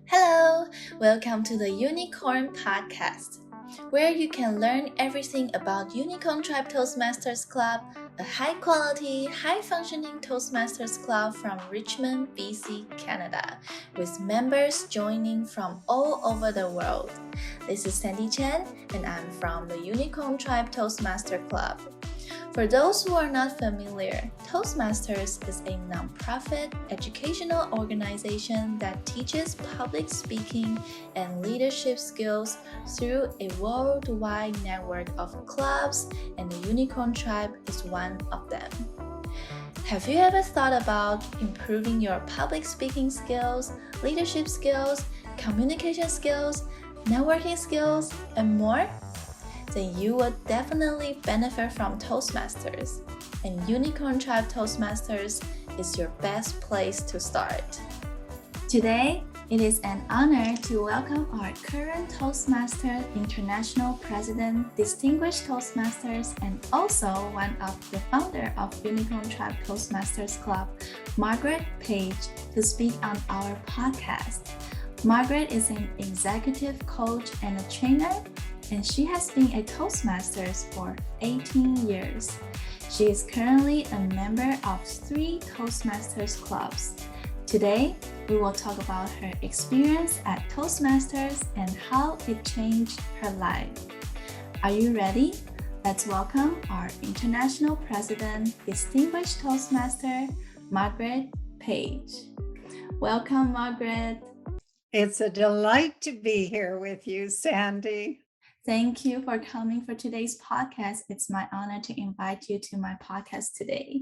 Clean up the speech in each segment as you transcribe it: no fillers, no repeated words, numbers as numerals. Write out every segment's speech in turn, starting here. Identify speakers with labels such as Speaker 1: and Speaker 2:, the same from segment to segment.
Speaker 1: Hello, welcome to the Unicorn Podcast, where you can learn everything about Unicorn Tribe Toastmasters Club, a high-quality, high-functioning Toastmasters club from Richmond, BC, Canada, with members joining from all over the world. This is Chen, and I'm from the Unicorn Tribe Toastmaster Club. For those who are not familiar, Toastmasters is a nonprofit educational organization that teaches public speaking and leadership skills through a worldwide network of clubs, and the Unicorn Tribe is one of them. Have you ever thought about improving your public speaking skills, leadership skills, communication skills, networking skills, and more? Then you will definitely benefit from Toastmasters, and Unicorn Tribe Toastmasters is your best place to start. Today, it is an honor to welcome our current Toastmaster International President, Distinguished Toastmasters, and also one of the founder of Unicorn Tribe Toastmasters Club, Margaret Page, to speak on our podcast. Margaret is an executive coach and a trainer, and she has been a Toastmasters for 18 years. She is currently a member of 3 Toastmasters clubs. Today, we will talk about her experience at Toastmasters and how it changed her life. Are you ready? Let's welcome our International President, Distinguished Toastmaster, Margaret Page. Welcome, Margaret.
Speaker 2: It's a delight to be here with you, Sandy.
Speaker 1: Thank you for coming for today's podcast. It's my honor to invite you to my podcast today.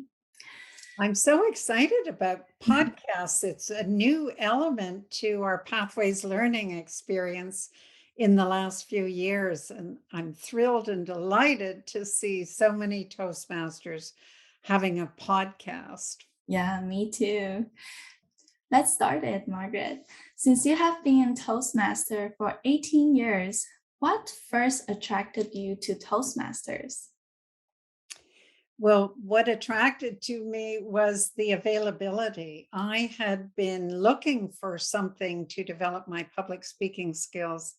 Speaker 2: I'm so excited about podcasts. It's a new element to our Pathways learning experience in the last few years. And I'm thrilled and delighted to see so many Toastmasters having a podcast.
Speaker 1: Yeah, me too. Let's start it, Margaret. Since you have been a Toastmaster for 18 years, what first attracted you to Toastmasters?
Speaker 2: Well, what attracted to me was the availability. I had been looking for something to develop my public speaking skills.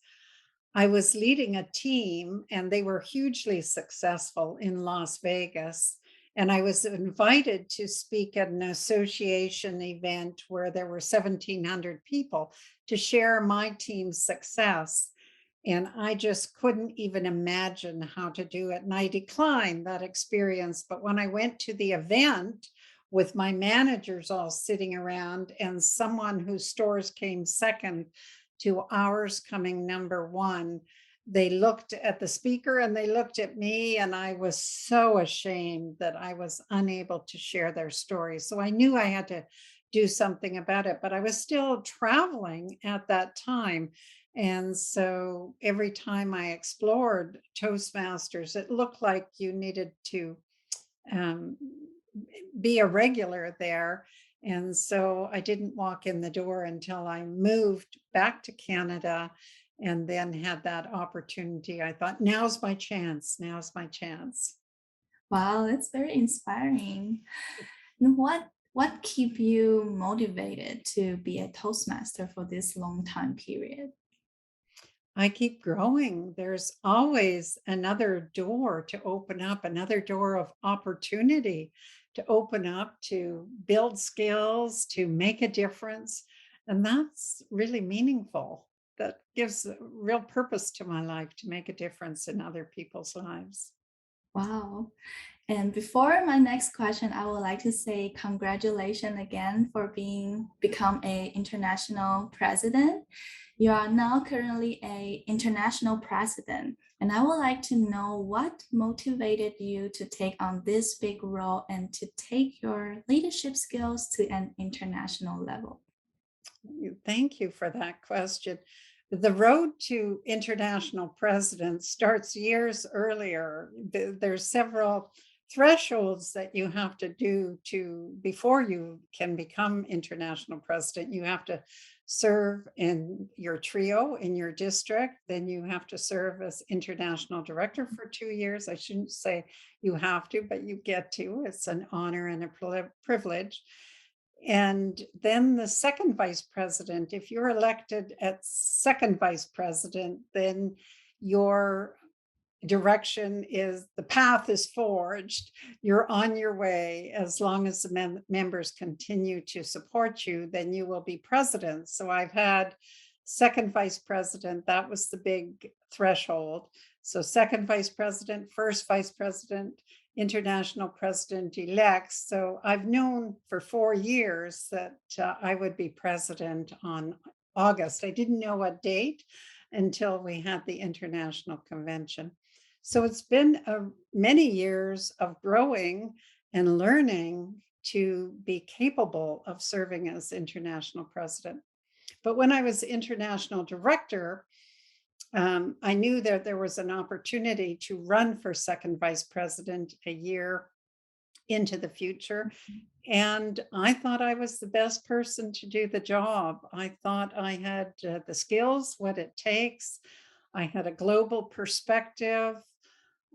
Speaker 2: I was leading a team and they were hugely successful in Las Vegas. And I was invited to speak at an association event where there were 1,700 people to share my team's success. And I just couldn't even imagine how to do it. And I declined that experience. But when I went to the event with my managers all sitting around and someone whose stores came second to ours coming number one, they looked at the speaker and they looked at me, and I was so ashamed that I was unable to share their story. So I knew I had to do something about it, but I was still traveling at that time. And so every time I explored Toastmasters, it looked like you needed to be a regular there. And so I didn't walk in the door until I moved back to Canada and then had that opportunity. I thought, now's my chance. Now's my chance.
Speaker 1: Wow, that's very inspiring. And what keep you motivated to be a Toastmaster for this long time period?
Speaker 2: I keep growing. There's always another door to open up, another door of opportunity to open up, to build skills, to make a difference. And that's really meaningful. That gives a real purpose to my life, to make a difference in other people's lives.
Speaker 1: Wow. And before my next question, I would like to say congratulations again for become a international president. You are now currently a international president, and I would like to know what motivated you to take on this big role and to take your leadership skills to an international level.
Speaker 2: Thank you for that question. The road to international president starts years earlier. There's several thresholds that you have to do to before you can become international president. You have to serve in your trio in your district, then you have to serve as international director for 2 years. I shouldn't say you have to, but you get to. It's an honor and a privilege. And then the second vice president, if you're elected at second vice president, then your direction is the path is forged. You're on your way. As long as the members continue to support you, then you will be president. So I've had second vice president, that was the big threshold. So second vice president, first vice president, international president elect. So I've known for 4 years that I would be president on August. I didn't know what date until we had the international convention. So it's been many years of growing and learning to be capable of serving as international president. But when I was international director, I knew that there was an opportunity to run for second vice president a year into the future. And I thought I was the best person to do the job. I thought I had the skills, what it takes. I had a global perspective.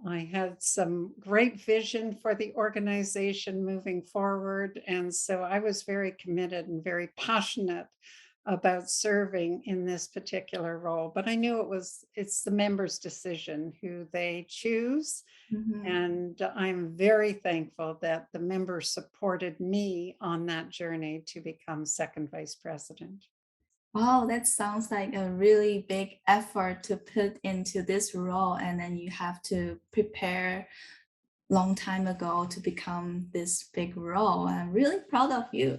Speaker 2: I had some great vision for the organization moving forward. And so I was very committed and very passionate about serving in this particular role. But I knew it's the members' decision who they choose. And I'm very thankful that the members supported me on that journey to become second vice president.
Speaker 1: Wow, that sounds like a really big effort to put into this role, and then you have to prepare long time ago to become this big role. I'm really proud of you.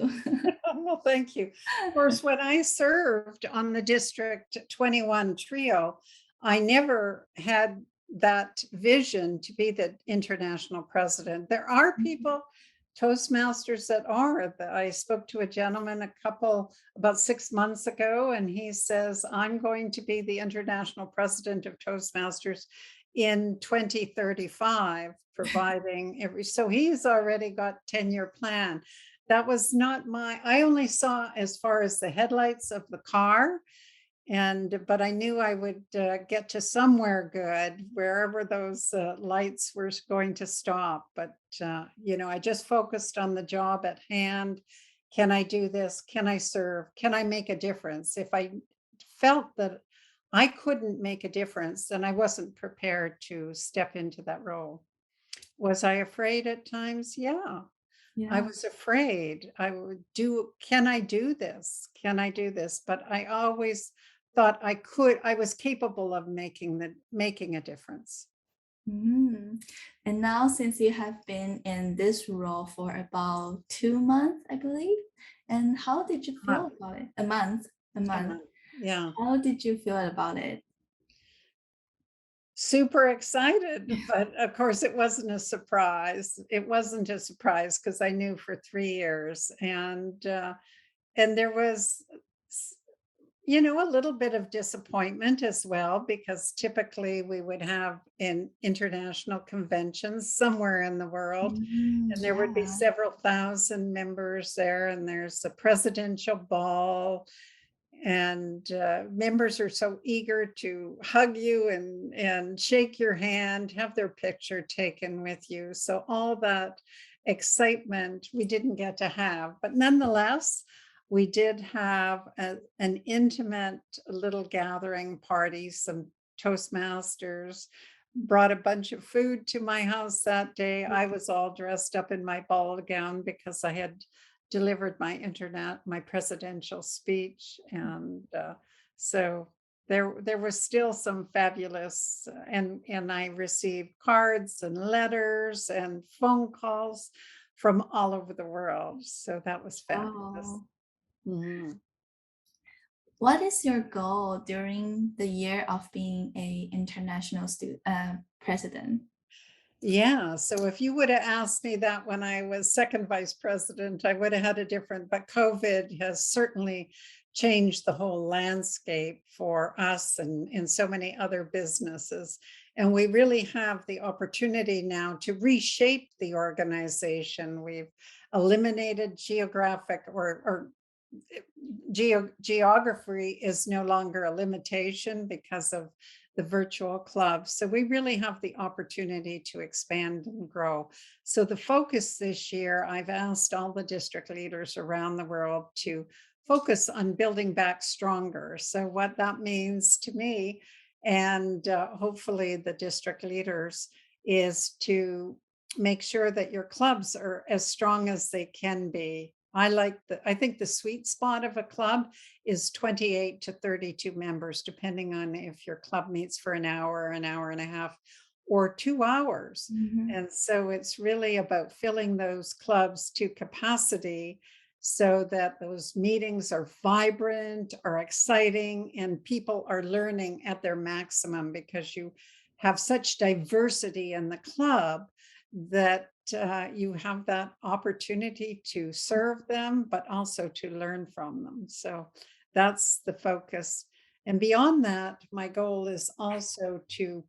Speaker 2: Well, thank you. Of course, when I served on the District 21 trio, I never had that vision to be the international president. There are people, Toastmasters, that are. I spoke to a gentleman about 6 months ago, and he says, I'm going to be the international president of Toastmasters in 2035, providing so he's already got 10-year plan. That was not I only saw as far as the headlights of the car, but I knew I would get to somewhere good, wherever those lights were going to stop. But, I just focused on the job at hand. Can I do this? Can I serve? Can I make a difference? If I felt that I couldn't make a difference, then I wasn't prepared to step into that role. Was I afraid at times? Yeah. I
Speaker 1: Yeah.
Speaker 2: was afraid. Can I do this? Can I do this? But I always thought I was capable of making a difference.
Speaker 1: Mhm. And now, since you have been in this role for about 2 months, I believe, and how did you
Speaker 2: Uh,
Speaker 1: feel about it? A month, a month.
Speaker 2: Yeah.
Speaker 1: How did you feel about it?
Speaker 2: Super excited, but of course it wasn't a surprise. It wasn't a surprise because I knew for 3 years, and there was a little bit of disappointment as well, because typically we would have in international conventions somewhere in the world, and there would be
Speaker 1: Yeah.
Speaker 2: several thousand members there, and there's a presidential ball, and members are so eager to hug you and shake your hand, have their picture taken with you. So all that excitement we didn't get to have, but nonetheless, we did have an intimate little gathering party. Some Toastmasters brought a bunch of food to my house that day. I was all dressed up in my ball gown because I had delivered my presidential speech, and so there was still some fabulous, and I received cards and letters and phone calls from all over the world. So that was fabulous.
Speaker 1: Wow.
Speaker 2: Mhm.
Speaker 1: What is your goal during the year of being a international president?
Speaker 2: Yeah, so if you would have asked me that when I was second vice president, I would have had a different, but COVID has certainly changed the whole landscape for us and so many other businesses. And we really have the opportunity now to reshape the organization. We've eliminated geographic or geography is no longer a limitation because of the virtual club. So we really have the opportunity to expand and grow. So the focus this year, I've asked all the district leaders around the world to focus on building back stronger. So what that means to me, and hopefully the district leaders, is to make sure that your clubs are as strong as they can be. I think the sweet spot of a club is 28 to 32 members, depending on if your club meets for an hour and a half, or 2 hours.
Speaker 1: Mhm.
Speaker 2: And so it's really about filling those clubs to capacity so that those meetings are vibrant, are exciting, and people are learning at their maximum, because you have such diversity in the club that you have that opportunity to serve them, but also to learn from them. So that's the focus. And beyond that, my goal is also to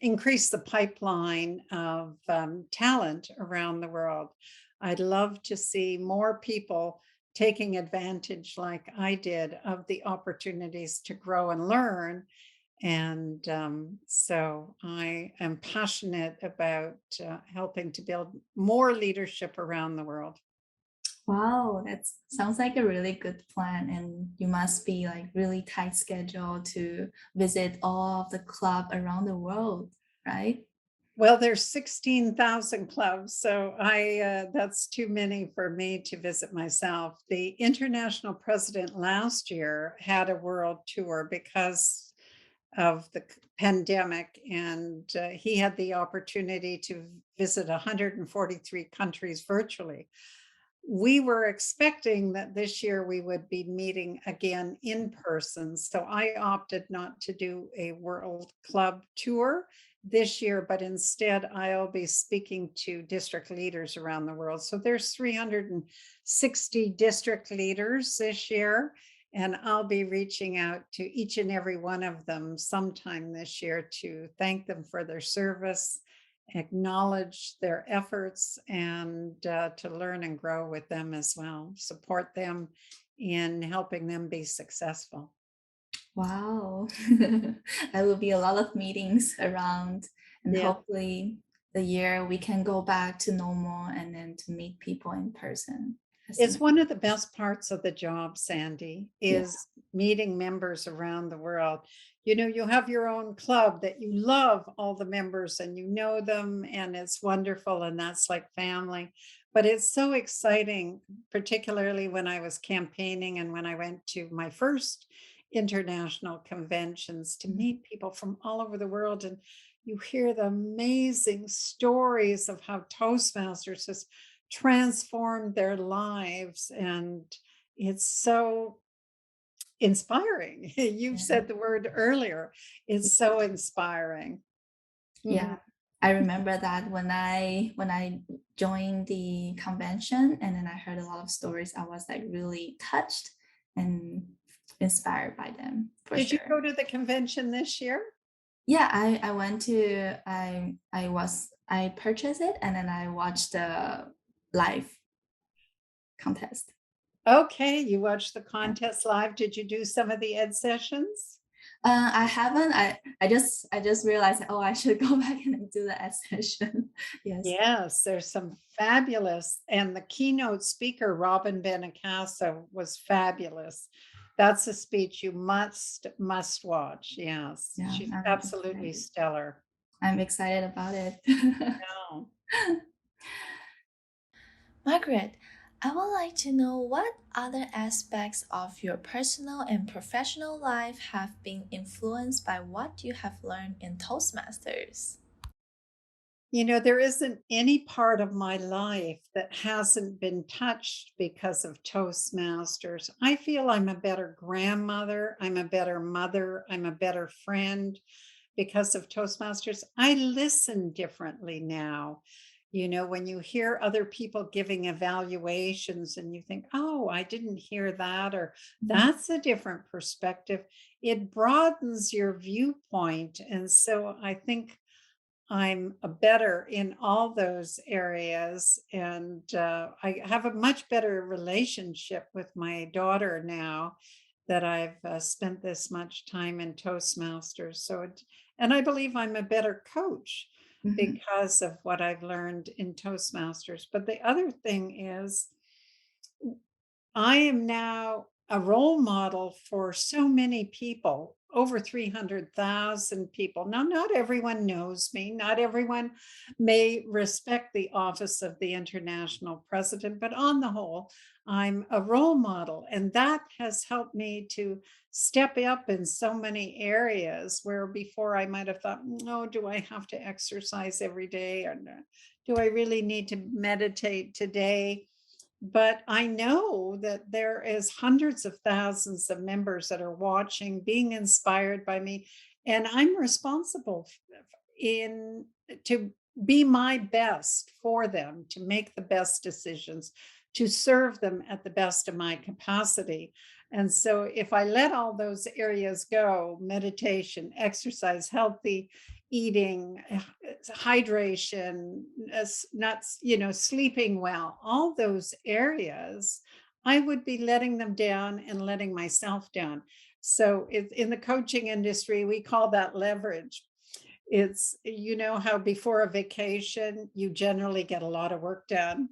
Speaker 2: increase the pipeline of talent around the world. I'd love to see more people taking advantage, like I did, of the opportunities to grow and learn. And so I am passionate about helping to build more leadership around the world.
Speaker 1: Wow, that sounds like a really good plan, and you must be like really tight schedule to visit all of the club around the world, right?
Speaker 2: Well, there's 16,000 clubs, so that's too many for me to visit myself. The international president last year had a world tour because of the pandemic, and he had the opportunity to visit 143 countries virtually. We were expecting that this year we would be meeting again in person. So I opted not to do a world club tour this year, but instead I'll be speaking to district leaders around the world. So there's 360 district leaders this year, and I'll be reaching out to each and every one of them sometime this year to thank them for their service, acknowledge their efforts, and to learn and grow with them as well, support them in helping them be successful.
Speaker 1: Wow. There will be a lot of meetings around, and
Speaker 2: Yeah.
Speaker 1: hopefully the year we can go back to normal and then to meet people in person. As
Speaker 2: It's
Speaker 1: soon-
Speaker 2: one of the best parts of the job, Sandy,
Speaker 1: Yeah.
Speaker 2: is meeting members around the world. You know, you have your own club that you love all the members and you know them, and it's wonderful, and that's like family. But it's so exciting, particularly when I was campaigning and when I went to my first international conventions, to
Speaker 1: Mhm.
Speaker 2: meet people from all over the world. And you hear the amazing stories of how Toastmasters has transformed their lives. And it's so inspiring. You've
Speaker 1: Yeah.
Speaker 2: said the word earlier. It's so inspiring. Mhm.
Speaker 1: Yeah. I remember that when I joined the convention and then I heard a lot of stories, I was like really touched and inspired by them for
Speaker 2: Did you
Speaker 1: sure.
Speaker 2: go to the convention this year?
Speaker 1: Yeah, I went to I purchased it and then I watched the live contest.
Speaker 2: Okay, you watched the
Speaker 1: Yeah.
Speaker 2: contest live. Did you do some of the ed sessions?
Speaker 1: I haven't. I just realized, oh, I should go back and do the ed session. Yes.
Speaker 2: Yes, there's some fabulous, and the keynote speaker, Robin Benincasa, was fabulous. That's a speech you must watch. Yes,
Speaker 1: Yeah,
Speaker 2: she's
Speaker 1: I'm
Speaker 2: absolutely
Speaker 1: excited.
Speaker 2: stellar.
Speaker 1: I'm excited about it.
Speaker 2: Oh.
Speaker 1: Margaret, I would like to know what other aspects of your personal and professional life have been influenced by what you have learned in Toastmasters.
Speaker 2: You know, there isn't any part of my life that hasn't been touched because of Toastmasters. I feel I'm a better grandmother, I'm a better mother, I'm a better friend because of Toastmasters. I listen differently now. You know, when you hear other people giving evaluations and you think, oh, I didn't hear that, or
Speaker 1: Mhm.
Speaker 2: that's a different perspective, it broadens your viewpoint. And so I think I'm a better in all those areas, and I have a much better relationship with my daughter now that I've spent this much time in Toastmasters. And I believe I'm a better coach
Speaker 1: Mhm.
Speaker 2: because of what I've learned in Toastmasters. But the other thing is, I am now a role model for so many people, over 300,000 people. Now, not everyone knows me. Not everyone may respect the office of the international president, but on the whole, I'm a role model. And that has helped me to step up in so many areas where before I might have thought, no, do I have to exercise every day? Or no, do I really need to meditate today? But I know that there is hundreds of thousands of members that are watching, being inspired by me, and I'm responsible in to be my best for them, to make the best decisions, to serve them at the best of my capacity. And so if I let all those areas go, meditation, exercise, healthy eating, hydration, nuts, sleeping well, all those areas, I would be letting them down and letting myself down. So in the coaching industry, we call that leverage. It's, you know, how before a vacation, you generally get a lot of work done.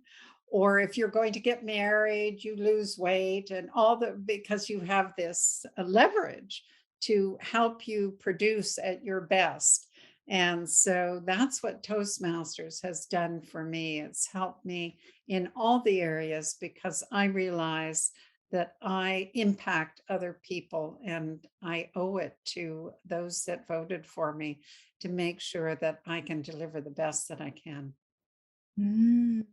Speaker 2: Or if you're going to get married, you lose weight and all the, because you have this leverage to help you produce at your best. And so that's what Toastmasters has done for me. It's helped me in all the areas because I realize that I impact other people and I owe it to those that voted for me to make sure that I can deliver the best that I can.
Speaker 1: Mm.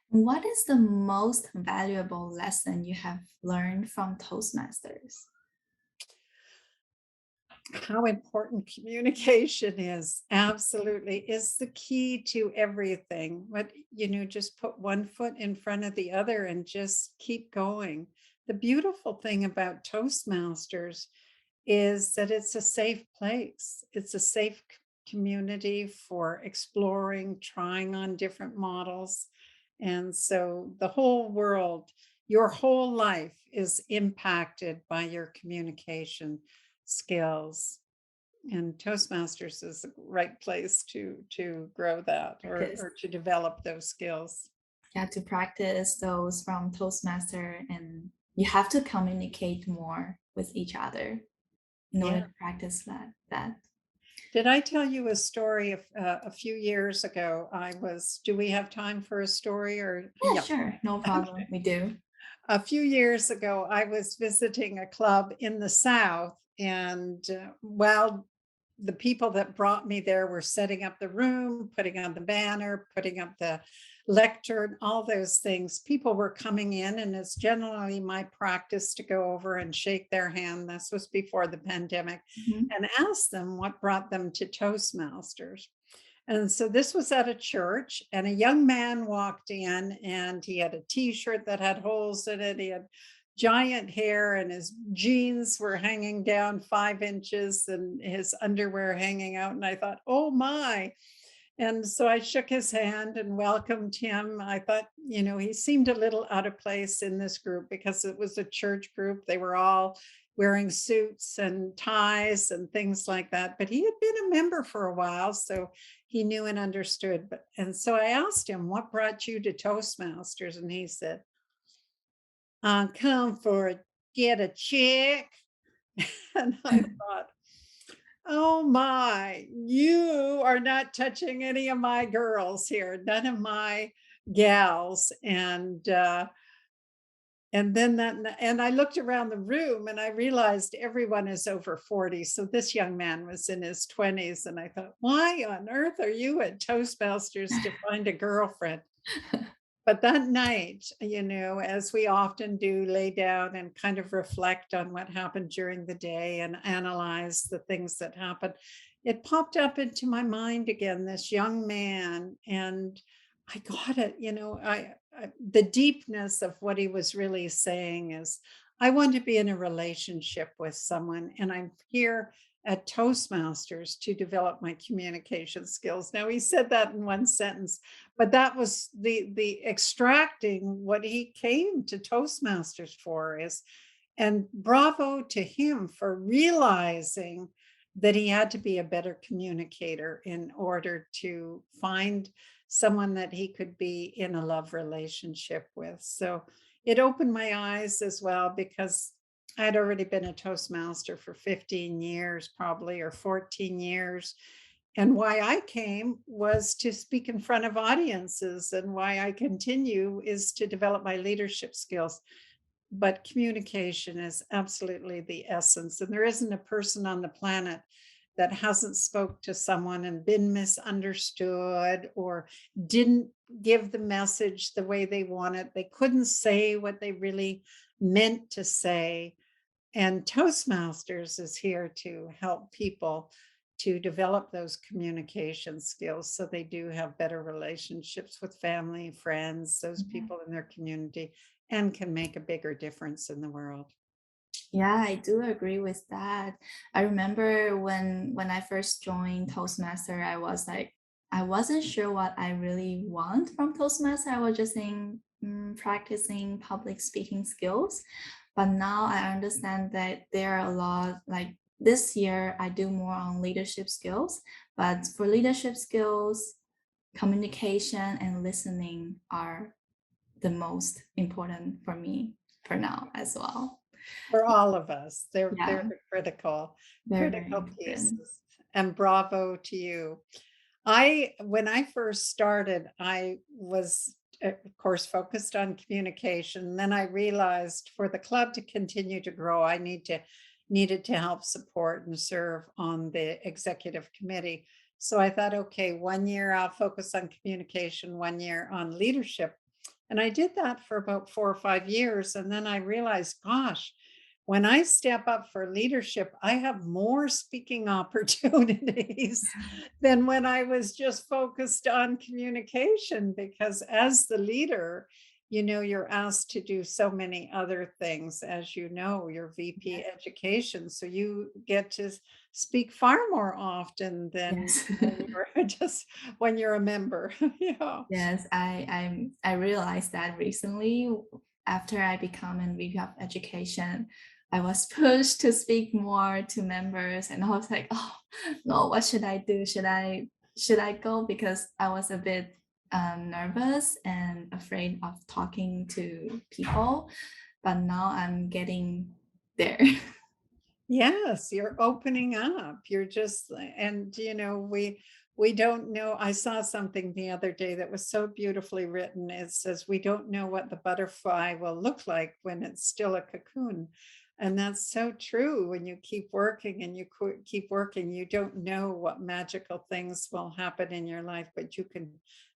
Speaker 1: What is the most valuable lesson you have learned from Toastmasters?
Speaker 2: How important communication is absolutely is the key to everything. But, just put one foot in front of the other and just keep going. The beautiful thing about Toastmasters is that it's a safe place. It's a safe community for exploring, trying on different models. And so the whole world, your whole life is impacted by your communication skills. And Toastmasters is the right place to grow that
Speaker 1: Practice.
Speaker 2: or to develop those skills.
Speaker 1: Yeah, to practice those from Toastmaster, and you have to communicate more with each other in order
Speaker 2: Yeah.
Speaker 1: to practice that.
Speaker 2: Did I tell you a story of a few years ago? Do we have time for a story or?
Speaker 1: Yeah,
Speaker 2: Yeah.
Speaker 1: sure, no problem. We do.
Speaker 2: A few years ago, I was visiting a club in the South, and while the people that brought me there were setting up the room, putting on the banner, putting up the lectern, all those things, people were coming in, and it's generally my practice to go over and shake their hand. This was before the pandemic,
Speaker 1: Mhm.
Speaker 2: and ask them what brought them to Toastmasters. And so this was at a church, and a young man walked in, and he had a t-shirt that had holes in it. He had giant hair, and his jeans were hanging down 5 inches, and his underwear hanging out. And I thought, oh my. And so I shook his hand and welcomed him. I thought, he seemed a little out of place in this group because it was a church group. They were all wearing suits and ties and things like that. But he had been a member for a while, so he knew and understood. And so I asked him, what brought you to Toastmasters? And he said, I come for get a check. And I thought, oh my, you are not touching any of my girls here, none of my gals. And I looked around the room and I realized everyone is over 40. So this young man was in his 20s. And I thought, why on earth are you at Toastmasters to find a girlfriend? But that night, as we often do, lay down and kind of reflect on what happened during the day and analyze the things that happened. It popped up into my mind again, this young man, and I got it. The deepness of what he was really saying is, I want to be in a relationship with someone, and I'm here at Toastmasters to develop my communication skills. Now he said that in one sentence, but that was the extracting what he came to Toastmasters for is, and bravo to him for realizing that he had to be a better communicator in order to find someone that he could be in a love relationship with. So it opened my eyes as well because I'd already been a Toastmaster for 15 years, probably, or 14 years. And why I came was to speak in front of audiences, and why I continue is to develop my leadership skills. But communication is absolutely the essence. And there isn't a person on the planet that hasn't spoke to someone and been misunderstood or didn't give the message the way they wanted. They couldn't say what they really meant to say. And Toastmasters is here to help people to develop those communication skills so they do have better relationships with family, friends, those people in their community, and can make a bigger difference in the world.
Speaker 1: Yeah, I do agree with that. I remember when I first joined Toastmaster, I was like, I wasn't sure what I really want from Toastmaster. I was just saying, practicing public speaking skills. But now I understand that there are a lot, like this year, I do more on leadership skills. But for leadership skills, communication and listening are the most important for me for now as well.
Speaker 2: For all of us, they're
Speaker 1: Yeah,
Speaker 2: the critical
Speaker 1: very, very
Speaker 2: critical
Speaker 1: important.
Speaker 2: pieces. And bravo to you. I when I first started, I was, of course, focused on communication. Then I realized for the club to continue to grow, I needed to help support and serve on the executive committee. So I thought, okay, 1 year I'll focus on communication, 1 year on leadership. And I did that for about 4 or 5 years. And then I realized, gosh, when I step up for leadership, I have more speaking opportunities than when I was just focused on communication. Because as the leader, you're asked to do so many other things, as you know, you're VP
Speaker 1: Yes.
Speaker 2: education. So you get to speak far more often than
Speaker 1: Yes.
Speaker 2: when you're just when you're a member. Yeah.
Speaker 1: Yes, I realized that recently after I become an VP of education, I was pushed to speak more to members and I was like, oh no, what should I do? Should I go? Because I was a bit nervous and afraid of talking to people, but now I'm getting there.
Speaker 2: Yes, you're opening up. You're just and we don't know. I saw something the other day that was so beautifully written. It says we don't know what the butterfly will look like when it's still a cocoon. And that's so true. When you keep working and you keep working, you don't know what magical things will happen in your life, but you can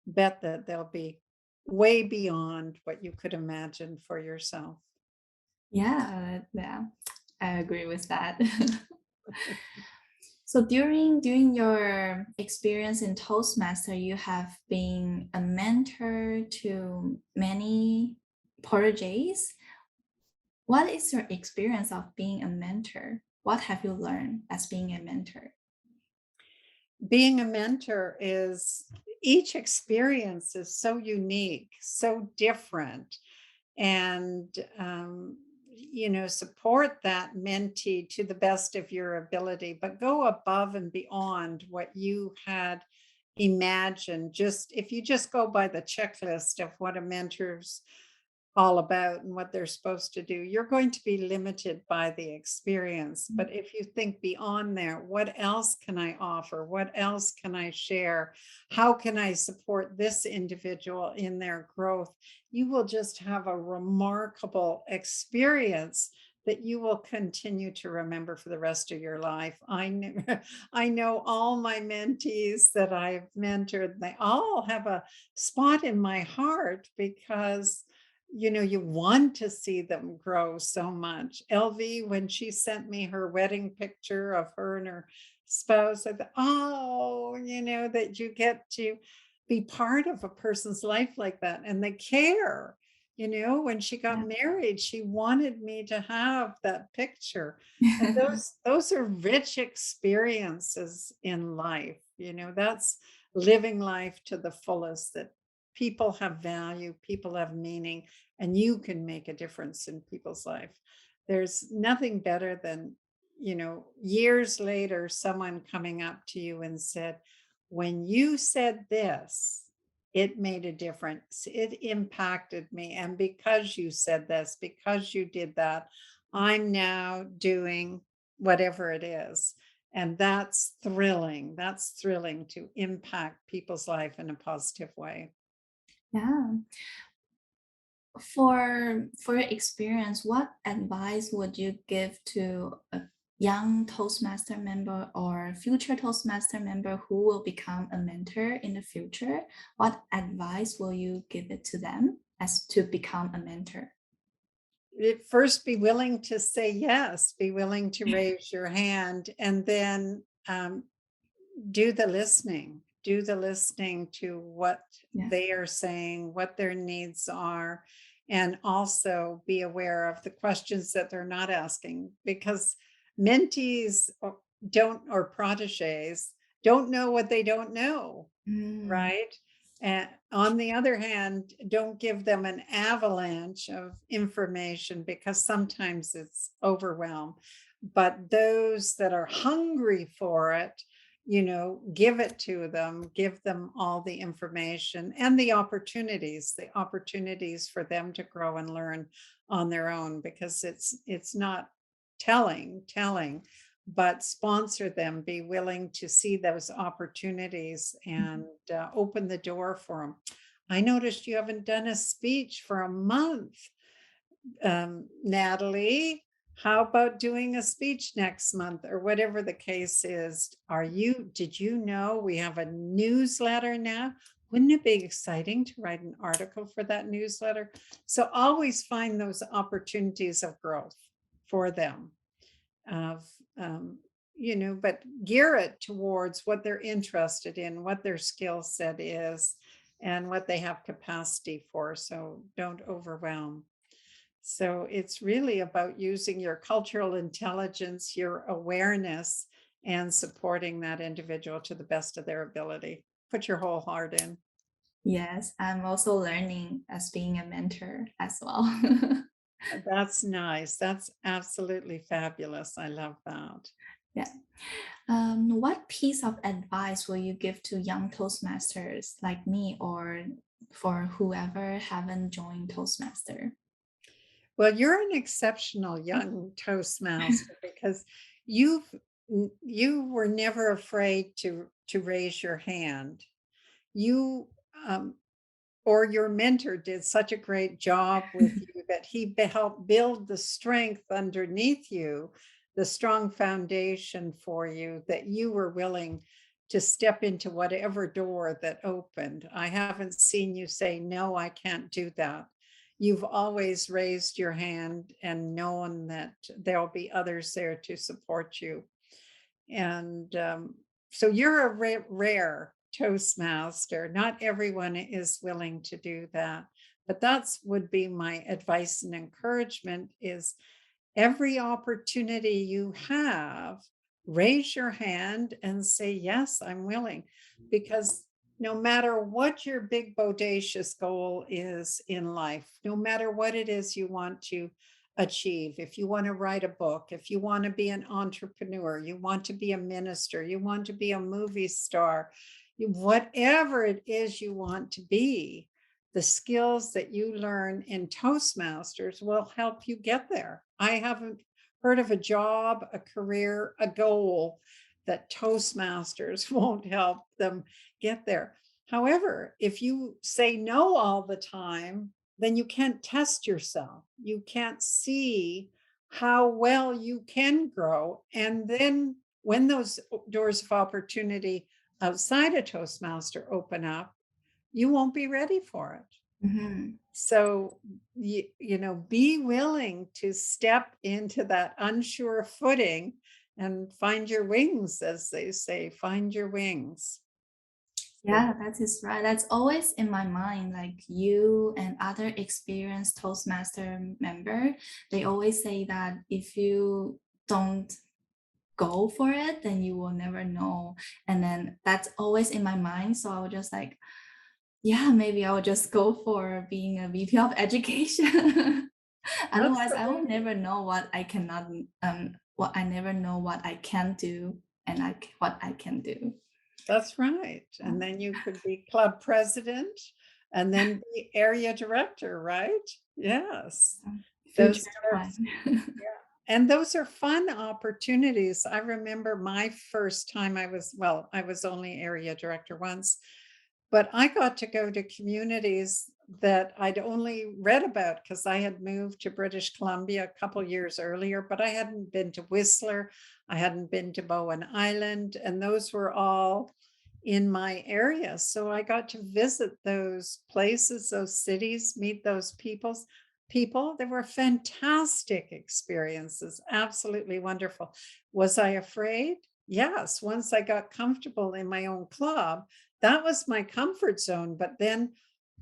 Speaker 2: bet that they'll be way beyond what you could imagine for yourself.
Speaker 1: Yeah, yeah, I agree with that. So during your experience in Toastmaster, you have been a mentor to many proteges. What is your experience of being a mentor? What have you learned as being a mentor?
Speaker 2: Being a mentor is each experience is so unique, so different, and support that mentee to the best of your ability, but go above and beyond what you had imagined. Just if you just go by the checklist of what a mentor's all about and what they're supposed to do, you're going to be limited by the experience. But if you think beyond there, what else can I offer? What else can I share? How can I support this individual in their growth? You will just have a remarkable experience that you will continue to remember for the rest of your life. I know all my mentees that I've mentored, they all have a spot in my heart because you want to see them grow so much. LV, when she sent me her wedding picture of her and her spouse, I thought, oh, that you get to be part of a person's life like that and they care. When she got
Speaker 1: Yeah.
Speaker 2: married, she wanted me to have that picture. And those are rich experiences in life. That's living life to the fullest, that people have value, people have meaning, and you can make a difference in people's life. There's nothing better than, years later, someone coming up to you and said, when you said this, it made a difference. It impacted me. And because you said this, because you did that, I'm now doing whatever it is. And that's thrilling. That's thrilling to impact people's life in a positive way.
Speaker 1: Yeah. For your experience, what advice would you give to a young Toastmaster member or future Toastmaster member who will become a mentor in the future? What advice will you give it to them as to become a mentor?
Speaker 2: First, be willing to say yes, be willing to raise your hand, and then do the listening. Do the listening to what
Speaker 1: Yeah.
Speaker 2: they are saying, what their needs are, and also be aware of the questions that they're not asking, because mentees don't, or proteges don't know what they don't know,
Speaker 1: Mm,
Speaker 2: right? And on the other hand, don't give them an avalanche of information, because sometimes it's overwhelm. But those that are hungry for it, give it to them, give them all the information and the opportunities for them to grow and learn on their own, because it's not telling, but sponsor them, be willing to see those opportunities, and open the door for them. I noticed you haven't done a speech for a month. Natalie, how about doing a speech next month, or whatever the case is? Did you know we have a newsletter now? Wouldn't it be exciting to write an article for that newsletter? So always find those opportunities of growth for them, of but gear it towards what they're interested in, what their skill set is, and what they have capacity for. So don't overwhelm. So it's really about using your cultural intelligence, your awareness, and supporting that individual to the best of their ability. Put your whole heart in.
Speaker 1: yes, I'm also learning as being a mentor as well.
Speaker 2: That's nice. That's absolutely fabulous. I love that.
Speaker 1: Yeah. What piece of advice will you give to young Toastmasters like me or for whoever haven't joined Toastmaster?
Speaker 2: Well, you're an exceptional young Toastmaster, because you've you were never afraid to raise your hand. You or your mentor did such a great job with you that he helped build the strength underneath you, the strong foundation for you, that you were willing to step into whatever door that opened. I haven't seen you say, no, I can't do that. You've always raised your hand and known that there'll be others there to support you. And so you're a rare Toastmaster. Not everyone is willing to do that. But that's would be my advice and encouragement, is every opportunity you have, raise your hand and say, yes, I'm willing. Because no matter what your big, bodacious goal is in life, no matter what it is you want to achieve, if you want to write a book, if you want to be an entrepreneur, you want to be a minister, you want to be a movie star, whatever it is you want to be, the skills that you learn in Toastmasters will help you get there. I haven't heard of a job, a career, a goal that Toastmasters won't help them get there. However, if you say no all the time, then you can't test yourself. You can't see how well you can grow. And then when those doors of opportunity outside a Toastmaster open up, you won't be ready for it.
Speaker 1: Mhm.
Speaker 2: So, be willing to step into that unsure footing and find your wings, as they say, find your wings.
Speaker 1: Yeah, that is right. That's always in my mind. Like you and other experienced Toastmaster member, they always say that if you don't go for it, then you will never know. And then that's always in my mind. So I was just like, yeah, maybe I will just go for being a VP of education. Otherwise, I will
Speaker 2: Absolutely.
Speaker 1: never know what I cannot, what I never know what I can do and what I can do.
Speaker 2: That's right. And then you could be club president and then be area director, right? Yes.
Speaker 1: Future
Speaker 2: Those are,
Speaker 1: plan.
Speaker 2: and those are fun opportunities. I remember my first time I was only area director once, but I got to go to communities that I'd only read about because I had moved to British Columbia a couple years earlier, but I hadn't been to Whistler, I hadn't been to Bowen Island, and those were all in my area. So I got to visit those places, those cities, meet those people. They were fantastic experiences, absolutely wonderful. Was I afraid? Yes, once I got comfortable in my own club, that was my comfort zone. But then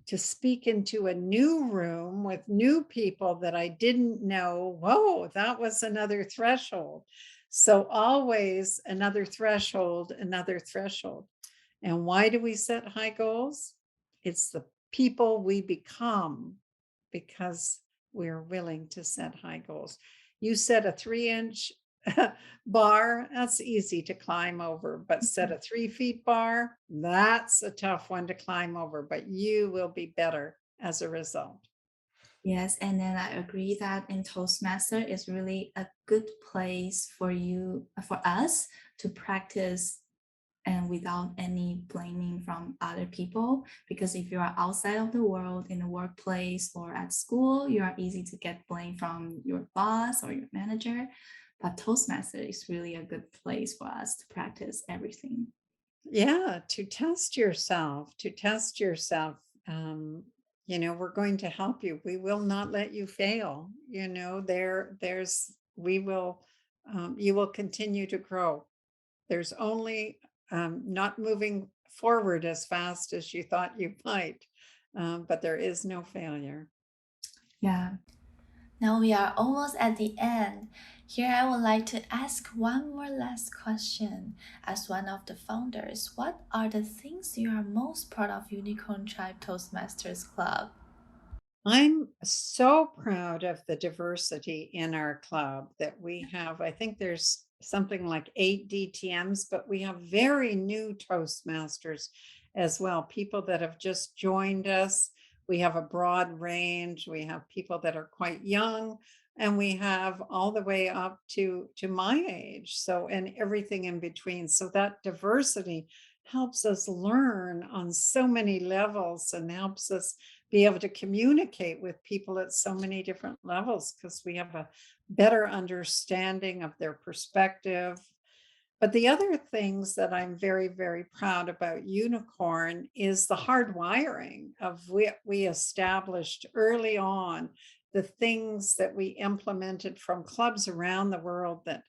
Speaker 2: to speak into a new room with new people that I didn't know, whoa, that was another threshold. So always another threshold, another threshold. And why do we set high goals? It's the people we become because we're willing to set high goals. You set a 3-inch bar, that's easy to climb over, but set a 3 feet bar, that's a tough one to climb over, but you will be better as a result.
Speaker 1: Yes, and then I agree that in Toastmaster is really a good place for you, for us to practice and without any blaming from other people. Because if you are outside of the world in the workplace or at school, you are easy to get blamed from your boss or your manager. But Toastmaster is really a good place for us to practice everything.
Speaker 2: Yeah, to test yourself, to test yourself. We're going to help you. We will not let you fail. We will, you will continue to grow. There's only not moving forward as fast as you thought you might, but there is no failure.
Speaker 1: Yeah. Now we are almost at the end. Here I would like to ask one more last question. As one of the founders, what are the things you are most proud of Unicorn Tribe Toastmasters Club?
Speaker 2: I'm so proud of the diversity in our club that we have. I think there's something like 8 DTMs, but we have very new Toastmasters as well, people that have just joined us. We have a broad range. We have people that are quite young, and we have all the way up to my age. So, and everything in between. So that diversity helps us learn on so many levels and helps us be able to communicate with people at so many different levels because we have a better understanding of their perspective. But the other things that I'm very, very proud about Unicorn is the hard wiring of what we established early on, the things that we implemented from clubs around the world that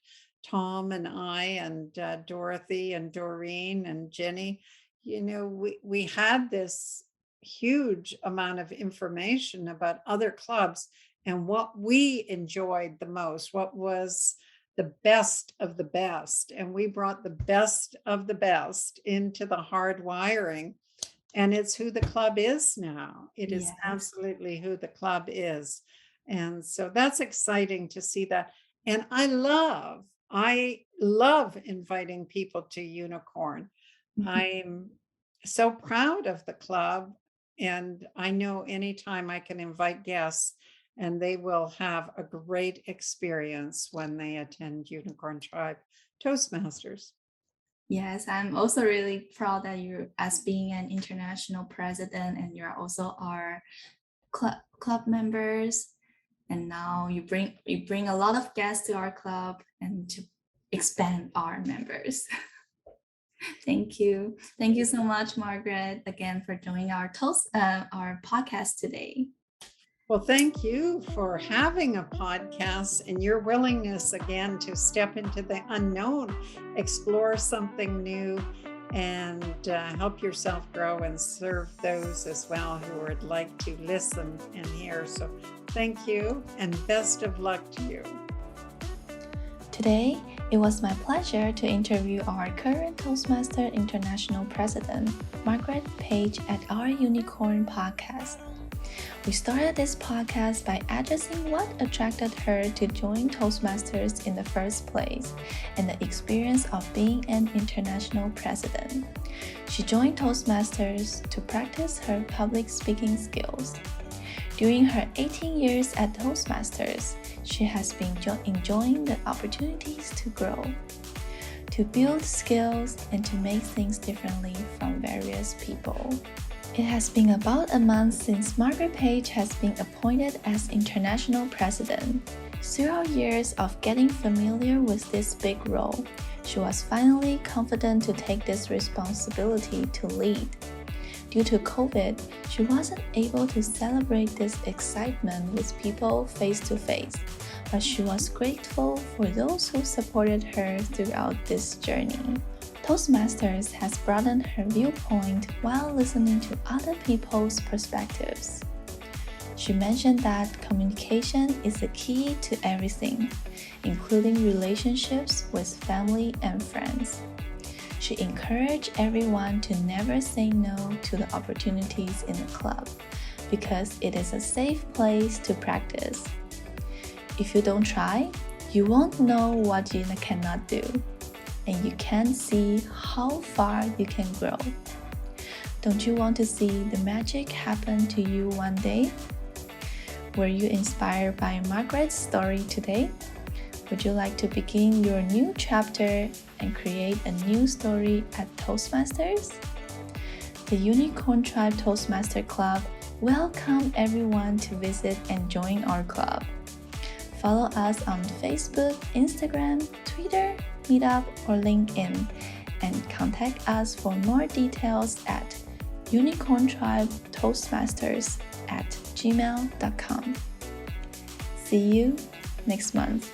Speaker 2: Tom and I and Dorothy and Doreen and Jenny, we had this huge amount of information about other clubs and what we enjoyed the most, what was the best of the best. And we brought the best of the best into the hard wiring. And it's who the club is now. It is
Speaker 1: Yes.
Speaker 2: absolutely who the club is. And so that's exciting to see that. And I love inviting people to Unicorn. I'm so proud of the club. And I know anytime I can invite guests, and they will have a great experience when they attend Unicorn Tribe Toastmasters.
Speaker 1: Yes, I'm also really proud that you, as being an international president, and you're also our club members. And now you bring a lot of guests to our club and to expand our members. Thank you so much, Margaret, again for joining our podcast today.
Speaker 2: Well, thank you for having a podcast and your willingness again to step into the unknown, explore something new, and help yourself grow and serve those as well who would like to listen and hear. So thank you and best of luck to you.
Speaker 1: Today, it was my pleasure to interview our current Toastmaster International President, Margaret Page, at our Unicorn podcast. We started this podcast by addressing what attracted her to join Toastmasters in the first place and the experience of being an international president. She joined Toastmasters to practice her public speaking skills. During her 18 years at Toastmasters, she has been enjoying the opportunities to grow, to build skills, and to make things differently from various people. It has been about a month since Margaret Page has been appointed as International President. Throughout years of getting familiar with this big role, she was finally confident to take this responsibility to lead. Due to COVID, she wasn't able to celebrate this excitement with people face to face, but she was grateful for those who supported her throughout this journey. Toastmasters has broadened her viewpoint while listening to other people's perspectives. She mentioned that communication is the key to everything, including relationships with family and friends. She encouraged everyone to never say no to the opportunities in the club because it is a safe place to practice. If you don't try, you won't know what you cannot do, and you can't see how far you can grow. Don't you want to see the magic happen to you one day? Were you inspired by Margaret's story today? Would you like to begin your new chapter and create a new story at Toastmasters? The Unicorn Tribe Toastmaster Club welcomes everyone to visit and join our club. Follow us on Facebook, Instagram, Twitter, Meetup, or LinkedIn, and contact us for more details at unicorntribetoastmasters@gmail.com. See you next month.